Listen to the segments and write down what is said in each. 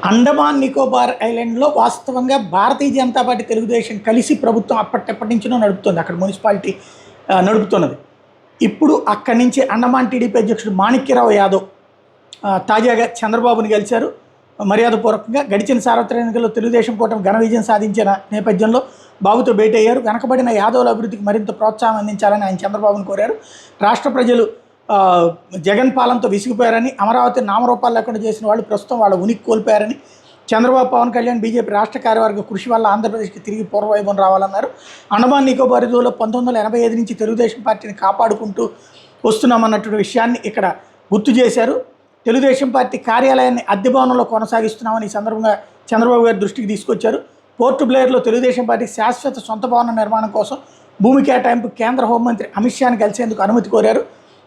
అండమాన్ నికోబార్ ఐలాండ్‌లో వాస్తవంగా భారతీయ జనతా పార్టీ, తెలుగుదేశం కలిసి ప్రభుత్వం అప్పటి నుంచినో నడుపుతుంది. అక్కడ మున్సిపాలిటీ నడుపుతున్నది. ఇప్పుడు అక్కడి నుంచి అండమాన్ టీడీపీ అధ్యక్షుడు మాణిక్యరావు యాదవ్ తాజాగా చంద్రబాబుని కలిశారు మర్యాదపూర్వకంగా. గడిచిన సార్వత్రిక ఎన్నికల్లో తెలుగుదేశం కూటమి ఘన విజయం సాధించిన నేపథ్యంలో బాబుతో భేటీ అయ్యారు. వెనకబడిన యాదవుల అభివృద్ధికి మరింత ప్రోత్సాహం అందించాలని ఆయన చంద్రబాబును కోరారు. రాష్ట్ర ప్రజలు జగన్ పాలనతో విసిగిపోయారని, అమరావతి నామరూపాలు లేకుండా చేసిన వాళ్ళు ప్రస్తుతం వాళ్ళ ఉనికి కోల్పోయారని, చంద్రబాబు, పవన్ కళ్యాణ్, బీజేపీ రాష్ట్ర కార్యవర్గ కృషి వల్ల ఆంధ్రప్రదేశ్కి తిరిగి పూర్వవైభవం రావాలన్నారు. అండమాన్ నికోబార్ దీవుల్లో 1985 నుంచి తెలుగుదేశం పార్టీని కాపాడుకుంటూ వస్తున్నామన్నటువంటి విషయాన్ని ఇక్కడ గుర్తు చేశారు. తెలుగుదేశం పార్టీ కార్యాలయాన్ని అద్దె భవనంలో కొనసాగిస్తున్నామని ఈ సందర్భంగా చంద్రబాబు గారి దృష్టికి తీసుకొచ్చారు. పోర్ట్ బ్లేయర్లో తెలుగుదేశం పార్టీ శాశ్వత సొంత భవన నిర్మాణం కోసం భూమి కేటాయింపు కేంద్ర హోంమంత్రి అమిత్ షాని కలిసేందుకు అనుమతి కోరారు.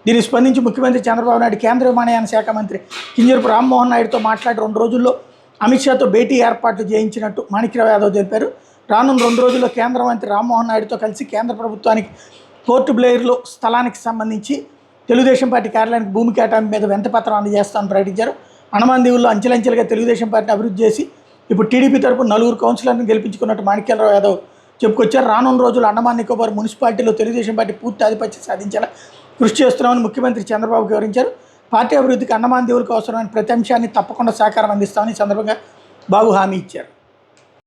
దీనికి స్పందించి ముఖ్యమంత్రి చంద్రబాబు నాయుడు కేంద్ర విమానయాన శాఖ మంత్రి కింజరపు రామ్మోహన్ నాయుడుతో మాట్లాడి 2 రోజుల్లో అమిత్ షాతో భేటీ ఏర్పాట్లు చేయించినట్టు మాణిక్యరావు యాదవ్ తెలిపారు. రానున్న 2 రోజుల్లో కేంద్ర మంత్రి రామ్మోహన్ నాయుడుతో కలిసి కేంద్ర ప్రభుత్వానికి పోర్ట్ బ్లేయర్లో స్థలానికి సంబంధించి తెలుగుదేశం పార్టీ కార్యాలయానికి భూమి కేటాయింపు మీద వినతిపత్రం అందజేస్తామని ప్రకటించారు. అండమాన్ దీవుల్లో అంచెలంచెలుగా తెలుగుదేశం పార్టీని అభివృద్ధి చేసి ఇప్పుడు టీడీపీ తరపున 4 కౌన్సిలర్లను గెలిపించుకున్నట్టు మాణిక్యరావు యాదవ్ చెప్పుకొచ్చారు. రానున్న రోజులు అండమాన్ నికోబార్ మున్సిపాలిటీలో తెలుగుదేశం పార్టీ పూర్తి ఆధిపత్యం సాధించేలా కృషి చేస్తున్నామని ముఖ్యమంత్రి చంద్రబాబు వివరించారు. పార్టీ అభివృద్ధికి అండమాన్ దీవులకు అవసరమైన ప్రతి అంశాన్ని తప్పకుండా సహకారం అందిస్తామని సందర్భంగా బాబు హామీ ఇచ్చారు.